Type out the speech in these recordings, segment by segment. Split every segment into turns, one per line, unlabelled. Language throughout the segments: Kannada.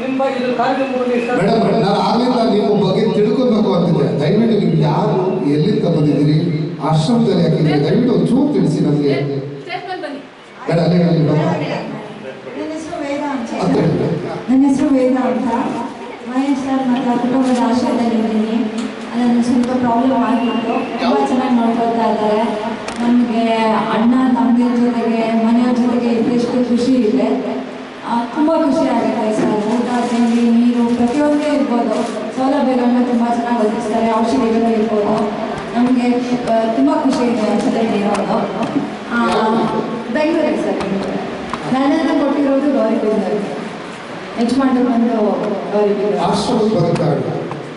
ನಿಮ್ಮ ಇದು ಕಾರ್ಯಕ್ರಮದಲ್ಲಿ
ಮೇಡಮ್ ನಾನು ಆಗಲಿಂದ ನಿಮ್ಮ ಬಗ್ಗೆ ತಿಳ್ಕೊಬೇಕು ಅಂತಿದ್ದೆ. ದಯವಿಟ್ಟು ನೀವು ಯಾರು ಎಲ್ಲಿಂದ ಬಂದಿದ್ದೀರಿ, ಆಶ್ರಮದಲ್ಲಿ ಹಾಕಿದ್ದೀರಿ, ದಯವಿಟ್ಟು ಒಂದು ಚೂರು ತಿಳಿಸಿ ನಮಗೆ.
ನನ್ನ ಹೆಸರು ವೇದ ಅಂತ. ಮಹೇಶ್ ಸರ್ ಮತ್ತು ಕುಟುಂಬದ ಆಶ್ರಯದಲ್ಲಿದ್ದೀನಿ. ಅದನ್ನು ಸ್ವಲ್ಪ ಪ್ರಾಬ್ಲಮ್ ಆಗಿತ್ತು. ತುಂಬ ಚೆನ್ನಾಗಿ ನೋಡ್ಕೊಳ್ತಾ ಇದ್ದಾರೆ. ನಮಗೆ ಅಣ್ಣ ತಮ್ಮನ ಜೊತೆಗೆ ಮನೆಯವ್ರ ಜೊತೆಗೆ ಎಷ್ಟು ಖುಷಿ ಇದೆ. ತುಂಬ ಖುಷಿ ಆಗುತ್ತೆ ಸರ್. ಊಟ ತಿಂಡಿ ನೀರು ಪ್ರತಿಯೊಂದೇ ಇರ್ಬೋದು. ಸೌಲಭ್ಯಗಳನ್ನ ತುಂಬ ಚೆನ್ನಾಗಿ ಒದಗಿಸ್ತಾರೆ. ಔಷಧಿಗಳು ಇರ್ಬೋದು. ನಮಗೆ ತುಂಬ ಖುಷಿ ಇದೆ ಜೊತೆಗೆ ಇರೋದು. ಬೆಂಗಳೂರಿಗೆ ಸರ್. ನನ್ನನ್ನು ಕೊಟ್ಟಿರೋದು ಗೌರಿಬಿದನೂರು. ಯಜಮಾನ್ರು ಬಂದು ಗೌರಿಬಿದನೂರು.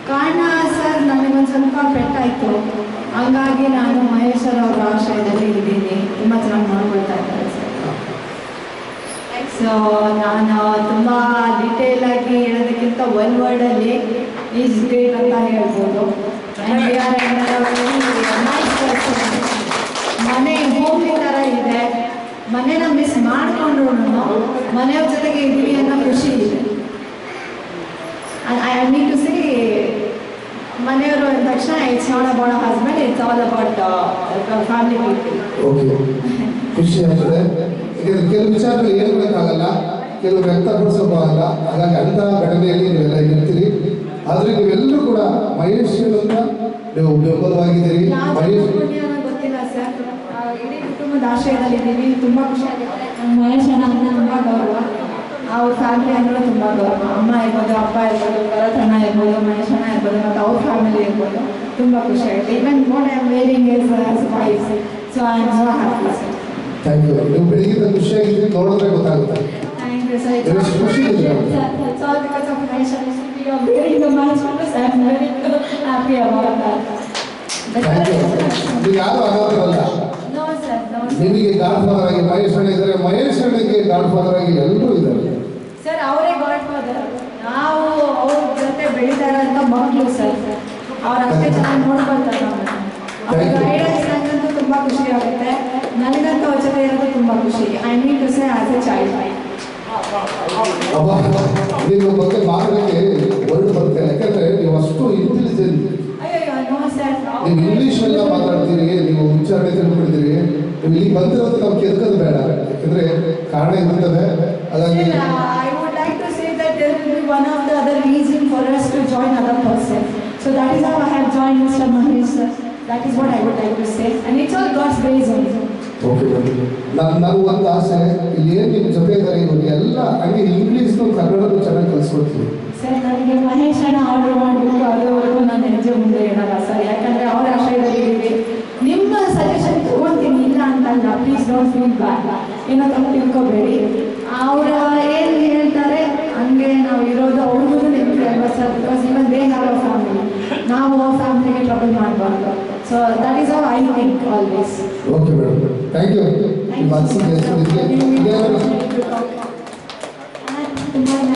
ಕಾರಣ ಸರ್, ನನಗೊಂದು ಸ್ವಲ್ಪ ಪೆಟ್ಟಾಯಿತು. ಹಂಗಾಗಿ ನಾನು ಮಹೇಶ್ವರ ಅವರ ಆಶ್ರಯದಲ್ಲಿ ಇದ್ದೀನಿ. ತುಂಬ ಚೆನ್ನಾಗಿ ನೋಡ್ಕೊಳ್ತಾ ಇದ್ದಾರೆ ಸರ್. ಸೊ ನಾನು ತುಂಬ ಡಿಟೇಲ್ ಆಗಿ ಹೇಳೋದಕ್ಕಿಂತ ಒನ್ ವರ್ಡಲ್ಲಿ ಈಸ್ ಗ್ರೇಟ್ ಅಂತ ಹೇಳ್ಬೋದು. ಮನೆ ಹೋಮ್ಲಿ ಥರ ಇದೆ. ಮನೇನ ಮಿಸ್ ಮಾಡಿಕೊಂಡ್ರು ಮನೆಯವ್ರ ಜೊತೆಗೆ ಇದ್ದೀವಿ ಅನ್ನೋ ಖುಷಿ ಇದೆ. ಐ ನೀಡ್ ಟು ಸಿ ಮನೆಯವರು ಅಂದ ತಕ್ಷಣ it's not about husband, it's all about family people.
Okay, ಖುಷಿ ಆಗ್ತದೆ. ಈಗ ಕೆಲವು ವಿಚಾರಗಳು ಹೇಳ್ಬೇಕಾಗಲ್ಲ, ಕೆಲವು ವ್ಯಕ್ತಪಡಿಸೋಕ್ಕಾಗಲ್ಲ. ಹಾಗಾಗಿ ಅಂಥ ಘಟನೆಯಲ್ಲಿ ನೀವೆಲ್ಲ ಇರ್ತೀರಿ. ಆದರೆ ನೀವೆಲ್ಲರೂ ಕೂಡ ಮಹೇಶ್ ಅಂತ ನೀವು ಬೆಂಬಲವಾಗಿದ್ದೀರಿ.
ಗೊತ್ತಿಲ್ಲ ಸರ್. ಇಡೀ ಕುಟುಂಬದ ಆಶ್ರಯದಲ್ಲಿದ್ದೀವಿ. ತುಂಬ ಖುಷಿ ಆಗುತ್ತೆ. ನಮ್ಮ ಮಹೇಶ್ ಅಣ್ಣ ಅಂದರೆ ತುಂಬ ಗೌರವ. ಅವ್ರ ಫ್ಯಾಮಿಲಿ ಅಂದರೆ ತುಂಬ ಗೌರವ. ಅಮ್ಮ ಇರ್ಬೋದು, ಅಪ್ಪ ಇರ್ಬೋದು, ಭರತ್ ಅಣ್ಣ ಇರ್ಬೋದು, ಮಹೇಶ್ ಅಣ್ಣ ಇರ್ಬೋದು, ಮತ್ತು ಅವ್ರ ಫ್ಯಾಮಿಲಿ ಇರ್ಬೋದು. ತುಂಬ ಖುಷಿ ಆಗುತ್ತೆ. Even what I am wearing is wife. So I am so happy sir.
Thank you. ನೀವು ಬೆಳಿಗ್ಗೆ ಖುಷಿಯಾಗಿದ್ದು ನೋಡಿದ್ರೆ ಗೊತ್ತಾಗುತ್ತೆ.
Thank you sir.
ಖುಷಿ ಇದೆ.
It's all because of Mahesh and we are wearing the mask. I'm very happy about that.
ನೀವು ಯಾರು ಆಗೋದಿರಲ್ಲ.
No sir, no sir.
ನಿಮಗೆ ಗಾಡ್ ಫಾದರ್ ಆಗಿ ಮಹೇಶ್ ಅಣ್ಣ ಇದ್ದಾರೆ, ಮಹೇಶ್ ಅಣ್ಣಗೆ ಗಾಡ್ ಫಾದರ್ ಆಗಿ ಎಲ್ಲರೂ ಇದ್ದಾರೆ.
ಸರ್ ಅವರೇ ಗಾಡ್ ಫಾದರ್. ನಾವು ಅವ್ರ ಜೊತೆ ಬೆಳೀತಾ ಇರೋಂಥ ಮಕ್ಕಳು ಸರ್. ಅವ್ರು ಅಷ್ಟೇ ಚೆನ್ನಾಗಿ ನೋಡ್ಕೊಳ್ತಾರೆ ನಮ್ಮನ್ನು. ಅವ್ರ ಗೈಡೆನ್ಸ್ ನನಗಂತೂ ತುಂಬ ಖುಷಿ ಆಗುತ್ತೆ. ನನಗಂತೂ ಅವ್ರ ಜೊತೆ ಇರೋದು ತುಂಬ ಖುಷಿ. I need to say as a child.
ನಿಮ್ಮ ಬಗ್ಗೆ ಮಾತಾಡಕ್ಕೆ ವರ್ಡ್ ಬರುತ್ತೆ. ಯಾಕಂದ್ರೆ ನೀವು ಅಷ್ಟು ಇಂಟೆಲಿಜೆಂಟ್. ನೀವು ಇಂಗ್ಲೀಷ್ ಎಲ್ಲ ಮಾತಾಡ್ತೀರಿ, ನೀವು ಉಚ್ಚಾರಣೆ ತಿಳ್ಕೊಂಡಿದ್ದೀರಿ. ನೀವು ಇಲ್ಲಿ ಬಂದಿರೋದು ನಾವು ಕೆದಕೋದು ಬೇಡ, ಯಾಕಂದ್ರೆ ಕಾರಣ ಇರ್ತದೆ. ಹಾಗಾಗಿ
I would like to say that there will be one of the other reason for us to join other person. So that is how I have joined Mr. Mahesh sir. That is what I would like to say. And it's all God's grace only.
Okay, ನಾನು ಒಂದು ಆಸೆ, ಇಲ್ಲಿ ಏನು ನಿಮ್ಮ ಜೊತೆ ಇದ್ದಾರೆ ಇವರು ಎಲ್ಲ ಹಂಗೆ ಇಂಗ್ಲೀಷ್ನು ಕನ್ನಡನು ಚೆನ್ನಾಗಿ ಕಲಿಸ್ಕೊಡ್ತೀವಿ
ಸರ್. ನನಗೆ ಮಹೇಶ್ ಅಣ್ಣ ಆರ್ಡರ್ ಮಾಡಬೇಕು ಅದುವರೆಗೂ ನಾನು ಹೆಜ್ಜೆ ಮುಂದೆ ಇಡಲ್ಲ ಸರ್. ಯಾಕಂದರೆ ಅವ್ರ ಆಶ್ರಯದಲ್ಲಿ ಇದ್ದೀವಿ. ನಿಮ್ಮ ಸಜೆಷನ್ ತೊಗೊಳ್ತೀನಿ, ಇಲ್ಲ ಅಂತಲ್ಲ. Please don't feel bad. ಏನೋ ತಪ್ಪು ತಿಳ್ಕೊಬೇಡಿ. ಅವರು ಏನು ಹೇಳ್ತಾರೆ ಹಂಗೆ ನಾವು ಇರೋದು. ಅವ್ರಿಗೂ ನೆಮ್ಮದಿ ಅಲ್ವಾ sir? Because even they have a family. ನಾವು ಆ ಫ್ಯಾಮಿಲಿಗೆ ಟ್ರಬಲ್ ಮಾಡಬಾರ್ದು. So that is how I think always.
Okay madam, thank you.